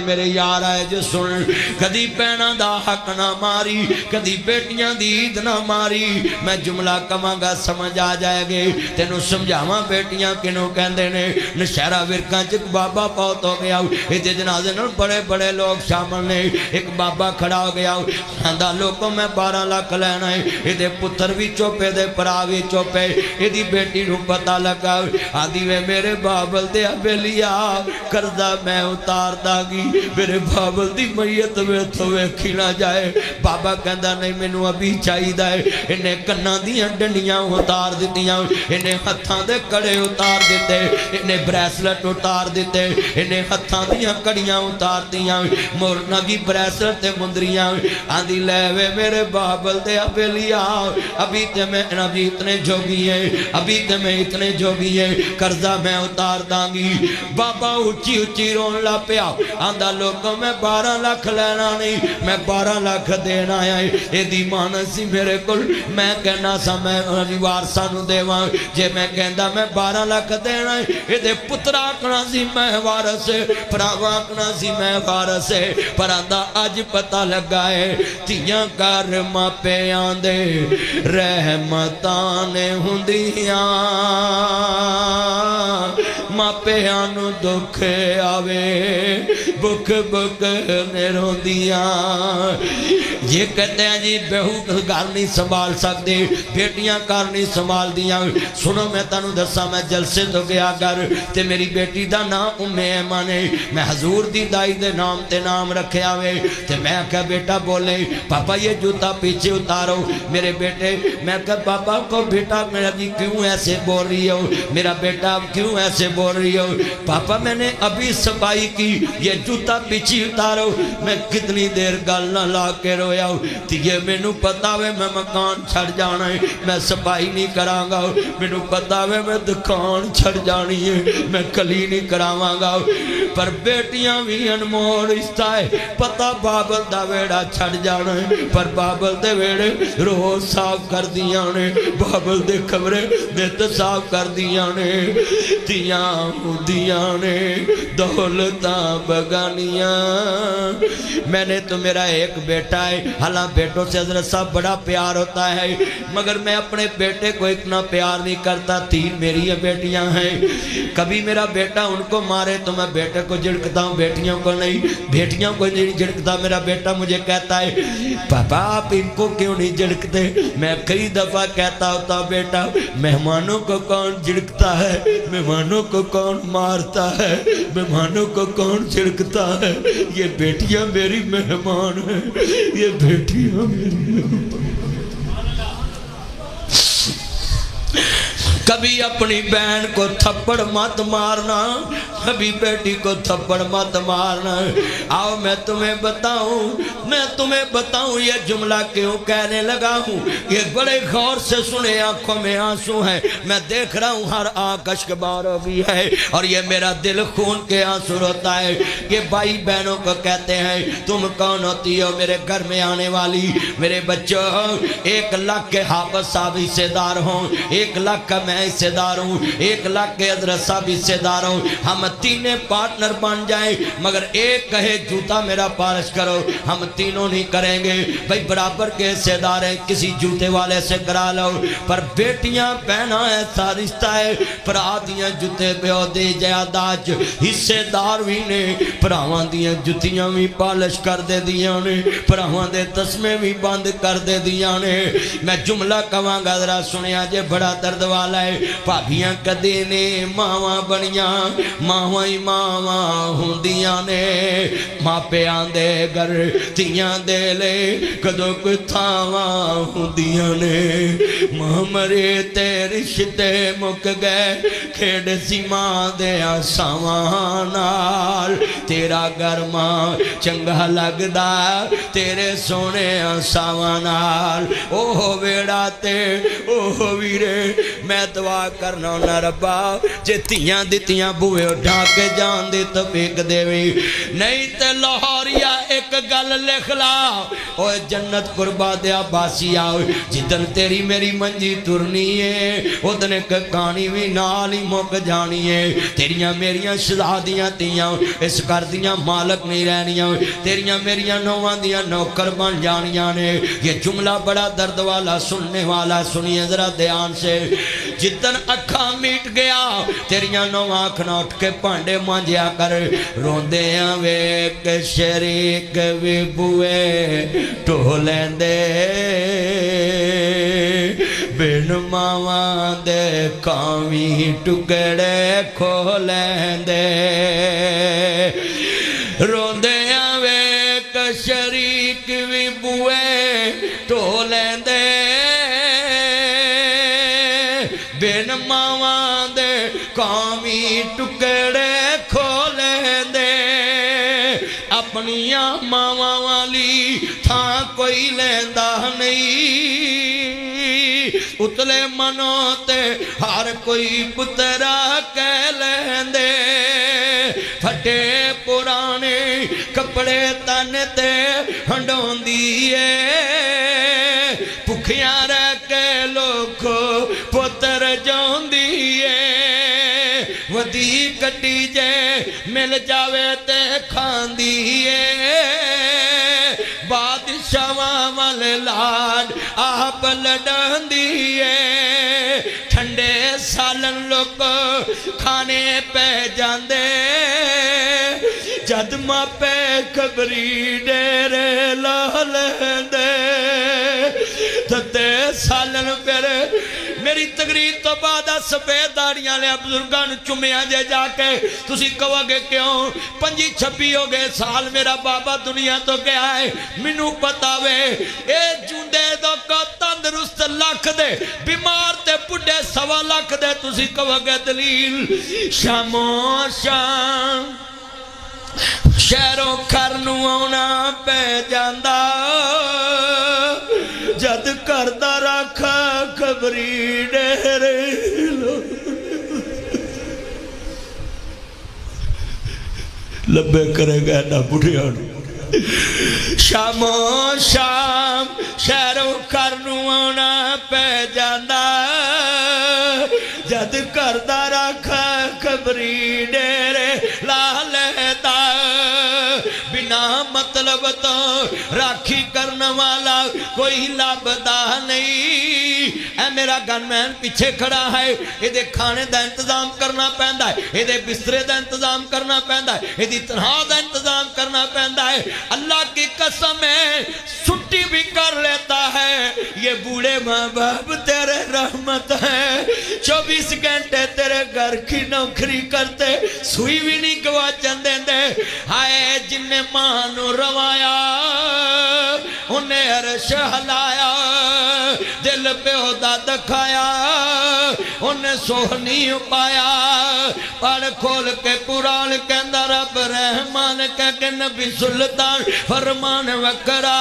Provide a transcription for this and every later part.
मेरे यार आए जो सुन कदी भैणा दा हक ना मारी कदी बेटियां दी ईद ना मारी मैं जुमला कवांगा समझ आ जाएगी तेनू समझावां बेटियां किनू कहंदे ने नशहरा विरकां च एक बाबा फौत हो गया इहदे जनाजे नाल बड़े बड़े लोग शामिल ने एक बाबा खड़ा हो गया आंदा लोगों मैं 12 लाख लैना है इहदे पुत्तर भी चुप इहदे भरा भी चुप है इहदी बेटी नू पता लगा आंदी वे मेरे बाबल दे बेलिया करदा मैं उतार दांगी मेरे बाबल दी मैयत वेथों वेखी ना जाए बाबा कहंदा नहीं मैनू अभी चाहिदा है इन्हें कन्नां दियां डंडियां उतार दित्तियां इन्हें हत्थां दे कड़े उतार दिते इन्हें ब्रेसलेट उतार दिते इन्हें हत्थां दियां कड़ियां उतारतियां मोरना की ब्रेसलेट ते मुंदरियां आंदी ले वे मेरे बाबल दे बेलिया अभी ते मैं अभी इतने जोगी है अभी ते मैं इतने जोगी है कर्जा मैं उतार दांगी बाबा उच्ची उच्ची रोन ला पिया आंदा लोगों मैं 12 लाख लेना नहीं मैं 12 लाख देना आया एदी मान सी मेरे को मैं कहना सा मैं वारसा नू देवां जे मैं कहंदा मैं 12 लाख देना है एदे पुत्रा आखना सी मैं वारस भरावा आखना सी मैं वारस पर आंदा अज पता लगा है धीआं घर मापियां दे रहमतां ने हुंदियां मापियां नू दुख आवे बुख बुख ने रोंदियां ये कहते हैं जी बहू घर नहीं संभाल सकते बेटियां घर नहीं संभाल दियां सुनो मैं तुहानू दसा मैं जलसे तो गया घर ते मेरी बेटी दा नाम उम्मे ऐमन है मैं हजूर दी दाई दे नाम ते नाम रखया वे ते मैं आख्या बेटा बोले पापा ये जूता पीछे उतारो मेरे बेटे मैं कहा पापा को बेटा मेरा जी क्यों ऐसे बोल रही हो मेरा बेटा क्यों ऐसे बोल रही हो पापा मैंने अभी सफाई की ये जूता पीछे उतारो मैं कितनी देर गल ना ला के रोया ये मैनू पता वे मैं मकान छड़ जाना है मैं सफाई नहीं करांगा मैनू पता वे मैं दुकान छड़ जानी है मैं कली नहीं करावांगा पर बेटियां भी अनमोल रिश्ता है पता बाबल दा वेड़ा छड़ जाना है पर बाबल दे वेड़े रोज साफ कर दियां ने बाबल दे कमरे नित साफ कर दियां ने तियां हुंदियां ने दौलतां बगानियां मैंने तो मेरा एक बेटा है हालांकि बेटों से हजरत साहब बड़ा प्यार होता है मगर मैं अपने बेटे को इतना प्यार नहीं करता 3 मेरी बेटियां हैं कभी मेरा बेटा उनको मारे तो मैं बेटे को झिड़कता हूँ बेटियों को नहीं बेटियों को नहीं झिड़कता मेरा बेटा मुझे कहता है पापा आप इनको क्यों नहीं झिड़कते मैं कई दफा कहता होता बेटा मेहमानों को कौन झिड़कता है मेहमानों को कौन मारता है मेहमानों को कौन झिड़कता है ये बेटियां मेरी मेहमान है ये बेटियां मेरी कभी अपनी बहन को थप्पड़ मत मारना कभी बेटी को थप्पड़ मत मारना आओ मैं तुम्हें बताऊं ये जुमला क्यों कहने लगा हूँ ये बड़े गौर से सुने आंखों में आंसू हैं मैं देख रहा हूँ हर आंख अश्कबार हो गई है और ये मेरा दिल खून के आंसू रोता है ये भाई बहनों को कहते हैं तुम कौन होती हो मेरे घर में आने वाली मेरे बच्चों 1 लाख के हाफिज साहब हिस्सेदार हों 1 लाख का मैं हिस्सेदार हूँ 1 लाख के हजरत साहब हिस्सेदार हूँ हम तीनों पार्टनर बन जाए मगर एक कहे जूता मेरा पालिश करो हम तीनों नहीं करेंगे भाई बराबर के हिस्सेदार हैं किसी जूते वाले से करा लो पर बेटियां बहना ऐसा रिश्ता है भरा दियां जूते प्यो दे जायदाद हिस्सेदार भी ने भरावां दियां जुतियां भी पालिश कर दे दियां ने भरावां दे तस्मे भी बंद कर दे दियां ने मैं जुमला कवांगा जरा सुनिया जे बड़ा दर्द वाला है भाभियां कदे ने मावां बनियां मावां ही मावां हुंदियां ने मापियां दे घर धीआं दे ले कदों कोई थावां हुंदियां ने मां मरे ते रिश्ते मुक गए खेड सी मां दे आसावां नाल तेरा घर मां चंगा लगदा तेरे सोने आसावां नाल ओह वेड़ा ते ओह वीरे मैं دعا کرنا ہونا ربا جے تیاں دتیاں بوئے اٹھا کے جان دے توفیق دیوی نہیں تے لاہوریا ایک گل لکھ لا اوے جنت قربا دیا باسی آؤ جدن تیری میری منجی ترنی ہے ادن ایک کہانی بھی نال ہی مک جانی ہے تیریاں میریاں شہزادیاں تیاں اس گھر دیاں مالک نہیں رہنیاں تیریاں میریاں نواں دیاں نوکر بن جانیاں نے یہ جملہ بڑا درد والا سننے والا سنیے ذرا دھیان سے جتن اکھاں میٹ گیا تیریاں نواں اکھنا اٹھ کے پانڈے مانجیا کر روندے ہیں ویک شریک بھی بوئے ٹولیں دے بن ماواں دے کامی ٹکڑے کھولیں دے روندے ہیں ویک شریک بھی بوئے ٹولیں دے بن ماواں دے کامی ٹکڑے کھولیں دے اپنیاں ماواں والی تھاں کوئی لیندہ نہیں اتلے منوں تے ہر کوئی پترا کہہ لیندے پھٹے پرانے کپڑے تن تے ہنڈون دیئے پکھیاں رہ کے لوکھو پتر جون دیئے ودی کٹی جے مل جاوے تے کھان دیئے بادشاہ وال لاڈ آپ لڈن دیئے ٹھنڈے سالن لوگ کھانے پہ جاندے جد ماں پہ کبری ڈیرے لالندے تتے سالن پر میری تقریر تو بعد سفید داڑیاں لے بزرگان چمیاں جے جا کے تسی کہو گے کیوں 25-26 ہو گئے سال میرا بابا دنیا تو گیا ہے منو پتاوے اے جوندے دو کو تندرست لکھ دے بیمار تے پڑے 1.25 لاکھ دے تسی کہو گے دلیل شامو شام شہروں کرنو آنا پہ جاندہ جد کردہ رکھا کبری ڈیرے لبے کرے گا نا بڑھیا شامو شام شہروں کرنو آنا پہ جاندہ جد کردہ رکھا کبری ڈیرے لالتا بنا مطلب تو راکھی کرنے والا کوئی لابدہ نہیں اے میرا گن مین پیچھے کھڑا ہے یہ دے کھانے دا انتظام کرنا پہندا ہے یہ دے بسترے دا انتظام کرنا پہندا ہے یہ دی تنہا دا انتظام کرنا پہندا ہے اللہ کی قسم ہے چھٹی بھی کر لیتا ہے یہ بوڑھے ماں باپ تیرے رحمت ہے 24 گھنٹے تیرے گھر کی نوکری کرتے سوئی بھی نہیں گوا چندے دے ہائے جن نے ماں نو روایا انہیں عرش ہلایا دل پہ عہدہ دکھایا انہیں سوہنی پایا پڑھ کھول کے قرآن کے اندر رب رحمان کہہ کے نبی سلطان فرمان وکرا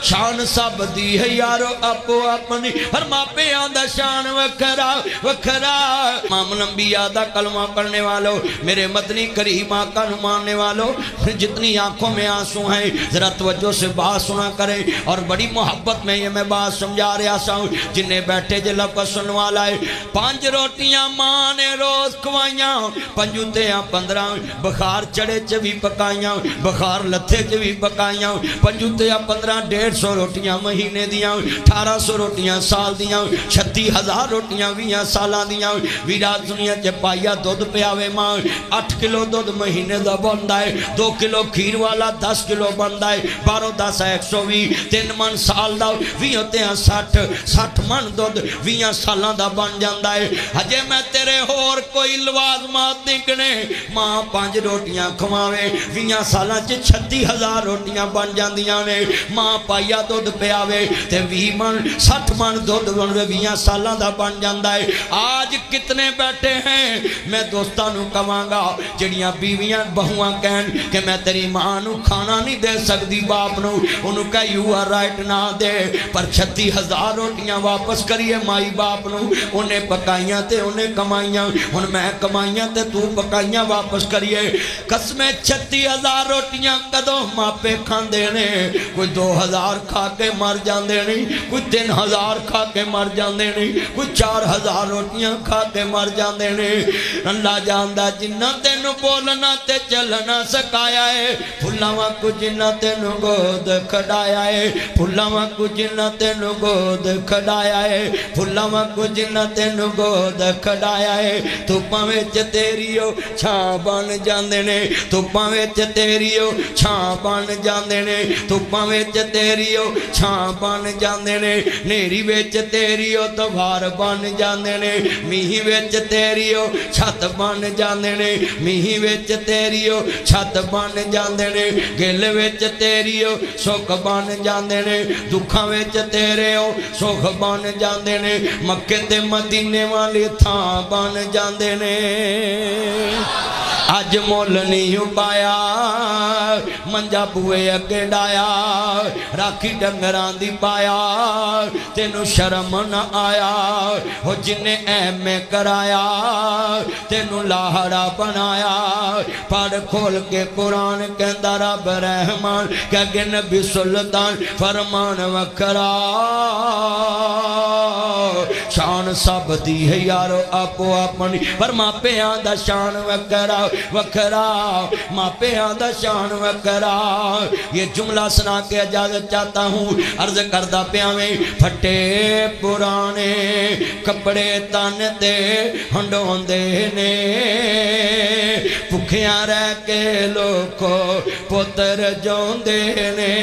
شان سب دی ہے یارو اپو اپنی فرما پہ آندہ شان وکھرا وکھرا امام انبیاء دا کلمہ پڑھنے والو میرے مدنی کریم آقا نو ماننے والو جتنی آنکھوں میں آنسو ہیں ذرا توجہ سے بات سنا کریں اور بڑی محبت میں یہ میں بات سمجھا رہا سا ہوں جنہیں بیٹھے جے لفظ سن والا ہے 5 روٹیاں ماں نے روز کھوائیاں 5 تیاں 15 بخار چڑے چ بھی پکائیاں بخار لتھے چ بھی پکائیاں 5 تیاں 15 150 روٹیاں مہینے دیاں 1800 روٹیاں سال دیاں 36,000 روٹیاں 20 سالاں دیاں ویرات دنیا چ پائیا دودھ پیاوے ماں 8 کلو دودھ مہینے دا بندا ہے 2 کلو کھیر والا 10 کلو بندا ہے 12 10 120 3 من سال دا 20 تیاں 60 من دودھ 20 سالاں دا بن جاندا ہے ہجے میں تیرے ہور کوئی لوازمات نکنے ماں 5 روٹیاں کھواوے 20 سالاں چ 36,000 روٹیاں بن جاندیاں نے ماں پائیا دودھ پیاوے تے 20 من 60 من دودھ بنوے 20 سالاں دا بن جاندا ہے۔ آج کتنے بیٹھے ہیں؟ میں دوستاں نو کہاں گا جڑیاں بیویاں بہواں کہن کہ میں تیری ماں نو کھانا نہیں دے سکتی باپ نو، انہوں کہا یو آر رائٹ نہ دے، پر 36,000 روٹیاں واپس کریے مائی باپ نو، انہیں پکائیاں تے انہیں کمائیاں، ان میں کمائیاں تے تو پکائیاں واپس کریے۔ قسمیں 36,000 روٹیاں کدوں ماپے کھان دینے، کوئی 2,000 کھا کے مر جان دینے، کوئی 3,000 کھا کے مر جان دینے، کوئی 4,000 روٹیاں کھا کے مر جان دینے۔ اللہ جاندہ جنہ تینو بولنا تے چلنا سکایا ہے، پھلاواں کو جنہ تینو گود کھڑایا ہے، پھلاواں کو جنہ تینو گود کھڑایا ہے، پھلاواں کو جنہ تینو گود کھڑایا ہے، تو پاویں تیریو چھاں بن جاندے نے، تو پاویں تیریو چھاں بن جاندے نے، تو پاویں تیریو چھاں بن جاندے نے، نیری وچ تیریو دوار بن جاندے نے، میہ وچ تیریو چھت بن جاندے نے، میہ وچ تیریو چھت بن جاندے نے، گل وچ تیریو سکھ بن جاندے نے، دکھاں وچ تیریو سکھ بن جاندے نے، مکے تے مدینے والی تھاں بن جاندے نے۔ آج مول نہیں پایا منجا بوئے اگے ڈایا، راکھی ڈنگران دی پایا، تینو شرم نہ آیا، ہو جنہیں اہم میں کرایا، تینو لاہڑا بنایا، پڑھ کھول کے قرآن کہندہ رب رحمان کہ نبی سلطان فرمان وکھرا، شان سب دی ہے یارو اپو اپنی، پر ماں پیاں دا شان وکھرا وکھرا، ماں پیاں دا شان وکھرا۔ یہ جملہ سنا کے اجازت چاہتا ہوں، عرض کردہ پیاویں پھٹے پرانے کپڑے تن دے ہنڈون دینے، بھکھیاں رہ کے لوکو پتر جون دینے۔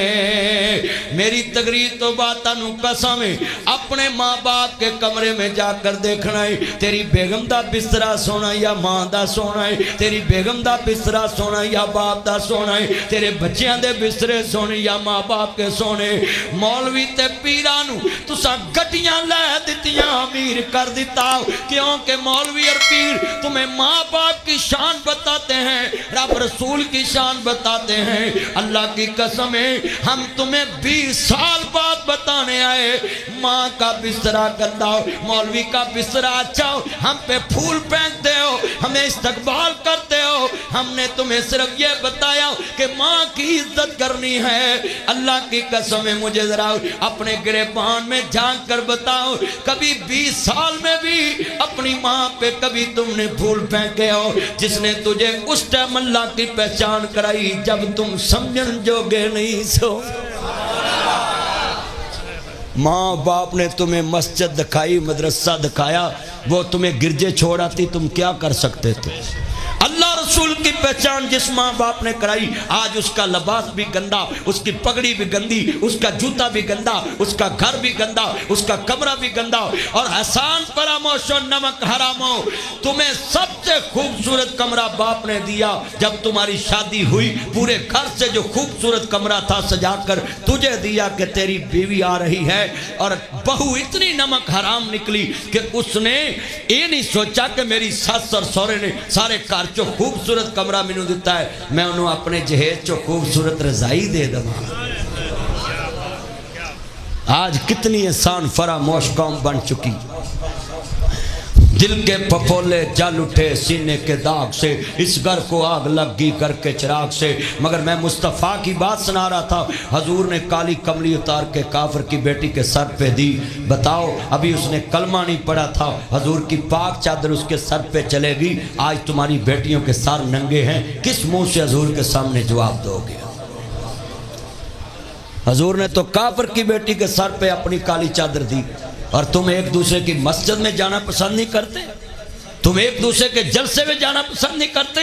میری تقریر تو باتاں نو قسمیں اپنے ماں باپ کے کمرے میں جا کر دیکھنا ہے، تیری بیگم دا بسترا سونا یا ماں دا سونا ہے، تیری بیگم دا بسترا سونا یا باپ دا سونا ہے، تیرے بچیاں دے بسترے سونے یا ماں باپ کے سونے۔ مولوی تے پیرانو تسا گٹیاں لے دیتیاں امیر کر دیتا، کیونکہ مولوی اور پیر تمہیں ماں باپ کی شان بتاتے ہیں، رب رسول کی شان بتاتے ہیں۔ اللہ کی قسمیں ہم تمہیں 20 سال بعد بتانے آئے، ماں کا بسترا گندا ہو، مولوی کا بسترا اچھا ہو، ہم پہ پھول پھینکتے ہو، ہمیں استقبال کرتے ہو۔ ہم نے تمہیں صرف یہ بتایا کہ ماں کی عزت کرنی ہے۔ اللہ کی قسمیں مجھے ذرا اپنے گریبان میں جھانک کر بتاؤ، کبھی 20 سال میں بھی اپنی ماں پہ کبھی تم نے پھول پھینکے ہو، جس نے تجھے اس ٹائم اللہ کی پہچان کرائی جب تم سمجھن جوگے نہیں سو۔ ماں باپ نے تمہیں مسجد دکھائی، مدرسہ دکھایا، وہ تمہیں گرجے چھوڑ آتی، تم کیا کر سکتے تھے؟ اللہ رسول کی پہچان جس ماں باپ نے کرائی، آج اس کا لباس بھی گندا، اس کی پگڑی بھی گندی، اس کا جوتا بھی گندا، اس کا گھر بھی گندا، اس کا کمرہ بھی گندا، اور احسان فراموش و نمک حرام ہو۔ تمہیں سب سے خوبصورت کمرہ باپ نے دیا، جب تمہاری شادی ہوئی پورے گھر سے جو خوبصورت کمرہ تھا سجا کر تجھے دیا کہ تیری بیوی آ رہی ہے، اور بہو اتنی نمک حرام نکلی کہ اس نے یہ نہیں سوچا کہ میری ساس اور سورے نے سارے کار جو خوبصورت کمرہ میں نے دیتا ہے، میں انہوں اپنے جہیز جو خوبصورت رضائی دے دوں۔ آج کتنی انسان فراموش قوم بن چکی، دل کے پپولے جل اٹھے سینے کے داغ سے، اس گھر کو آگ لگ گئی کر کے چراغ سے۔ مگر میں مصطفیٰ کی بات سنا رہا تھا، حضور نے کالی کملی اتار کے کافر کی بیٹی کے سر پہ دی۔ بتاؤ ابھی اس نے کلمہ نہیں پڑھا تھا، حضور کی پاک چادر اس کے سر پہ چلے گی، آج تمہاری بیٹیوں کے سر ننگے ہیں، کس منہ سے حضور کے سامنے جواب دو گے؟ حضور نے تو کافر کی بیٹی کے سر پہ اپنی کالی چادر دی، اور تم ایک دوسرے کی مسجد میں جانا پسند نہیں کرتے، تم ایک دوسرے کے جلسے میں جانا پسند نہیں کرتے۔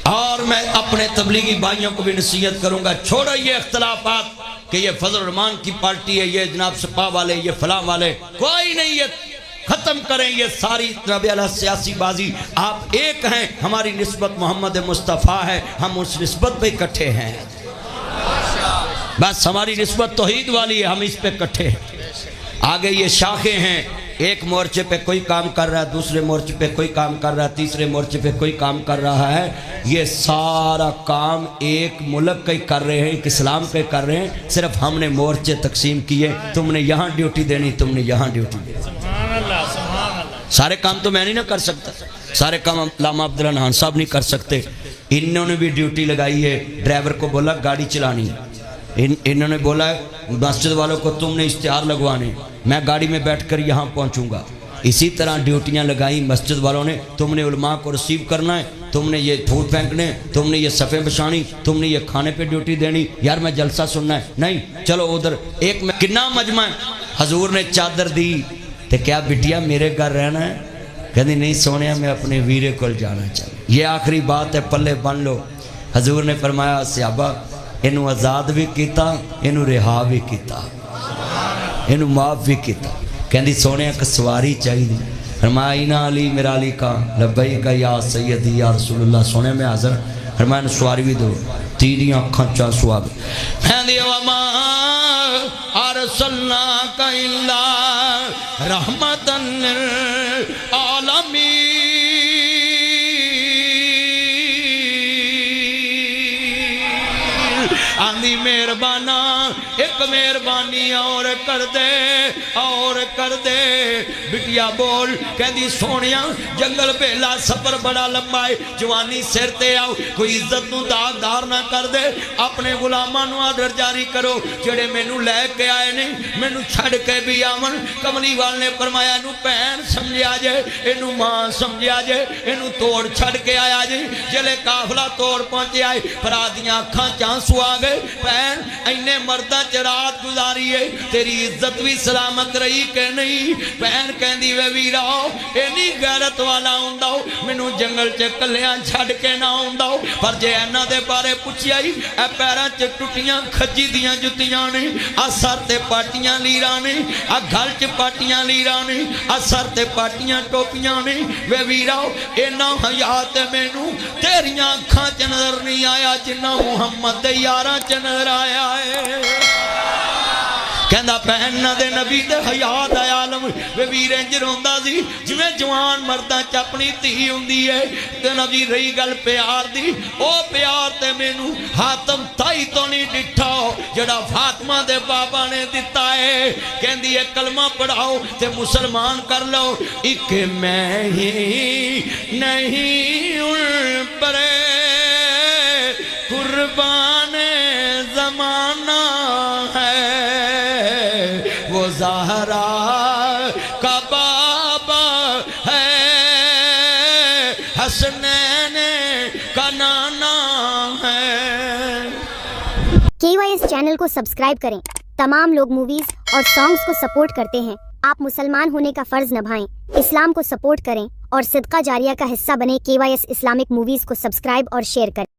اور میں اپنے تبلیغی بھائیوں کو بھی نصیحت کروں گا، چھوڑو یہ اختلافات کہ یہ فضل الرحمان کی پارٹی ہے، یہ جناب سپاہ والے، یہ فلاں والے، کوئی نہیں، یہ ختم کریں یہ ساری سیاسی بازی۔ آپ ایک ہیں، ہماری نسبت محمد مصطفیٰ ہے، ہم اس نسبت پہ اکٹھے ہیں۔ बस हमारी निस्बत तौहीद वाली है, हम इस पे इकट्ठे हैं। आगे ये शाखें हैं, एक मोर्चे पे कोई काम कर रहा है, दूसरे मोर्चे पे कोई काम कर रहा है, तीसरे मोर्चे पे कोई काम कर रहा है। ये सारा काम एक मुल्क के कर रहे हैं, एक इस्लाम के कर रहे हैं। सिर्फ हमने मोर्चे तकसीम किए, तुमने यहाँ ड्यूटी देनी, तुमने यहाँ ड्यूटी देनी। सारे काम तो मैं नहीं ना कर सकता, सारे काम अल्लामा अब्दुल हन्नान साहब नहीं कर सकते। इन्होंने भी ड्यूटी लगाई है, ड्राइवर को बोला गाड़ी चलानी, इन्होंने बोला मस्जिद वालों को तुमने इश्तिहार लगवाने, मैं गाड़ी में बैठकर यहाँ पहुँचूँगा। इसी तरह ड्यूटियाँ लगाई मस्जिद वालों ने, तुमने उलमा को रिसीव करना है, तुमने ये फूल फेंकने, तुमने ये सफ़े बिछानी, तुमने ये खाने पे ड्यूटी देनी। यार मैं जलसा सुनना है, नहीं चलो उधर एक में कितना मजमा है। हजूर ने चादर दी तो क्या बिटिया मेरे घर रहना है? कहती नहीं सोने मैं अपने वीरे को जाना चाहिए, ये आखिरी बात है, पल्ले बन लो। हजूर ने फरमाया सहाबा इनू आज़ाद भी किया, इनू रिहा भी किया, इनू माफ़ भी किया। कहती सोने एक सवारी चाहिए। फरमाया इना अली मेरा अली का लब्बई का या सैयदी या रसूलुल्लाह, सोने में हाज़र। फरमाया सवारी भी दो। तीरियां अखां चा सुहाग अरसलनाका इल्ला रहमतन लिल आलमीन। आंधी मेहरबाना एक मेहरबानी और कर दे, और कर दे। बिटिया बोल कहती सोनिया जंगल बेला सफर बड़ा लंबा है, जवानी सिर ते आओ, कोई इज्जत नूं दागदार ना कर दे। अपने गुलामां नूं आदर जारी करो, जेड़े मैनू लैके आए ने मैनू छड़ के भी आवन। कमली वाल ने फरमाया इनू भैन समझिया जे, इनू मां समझिया जे, इनू तोड़ छड़ के आया जे। जिले काफला तोड़ पहुंचे आए, भरा दियां अखां च आंसू आ गए। भैन इन्ने मर्दां च रात गुजारी है, तेरी इज्जत भी सलामत रही कि नहीं? भैन कहती वे वीरा इन्नी गैरत वाला हुंदा मैनू जंगल च कलियां छड़ के ना आउंदा, पर जे इन्हां दे बारे पुछिया ही ए पैरां च टुटियां खज्जी दियां जुत्तियां ने, आ सर ते पाटियां लीरां ने, आ गल च पाटियां लीरां ने, आ सर ते पाटियां टोपियां ने। वे वीरा इन्ना हयात मैनू तेरियां अखां च नजर नहीं आया जिन्ना मुहम्मद दे यारां च नजर आया है। कहंदा भैन दे नबी दे हया दा आलम वे वीर इंज रोंदा सी जिवें जवान मर्दां च अपनी धी हुंदी है। ते नबी रही गल प्यार दी, ओ प्यार ते मैनू हातम ताई तो नहीं डिठा जेड़ा फातिमा दे बाबा ने दिता है। कहंदी है कलमा पढ़ाओ ते मुसलमान कर लो, इक मैं ही नहीं उन पर कुर्बान जमाना है, वो ज़हरा का बाबा है, हसनैन का नाना है। KYS चैनल को सब्सक्राइब करें। तमाम लोग मूवीज और सॉन्ग्स को सपोर्ट करते हैं, आप मुसलमान होने का फर्ज निभाएं, इस्लाम को सपोर्ट करें और सदका जारिया का हिस्सा बने। KYS इस्लामिक मूवीज को सब्सक्राइब और शेयर करें।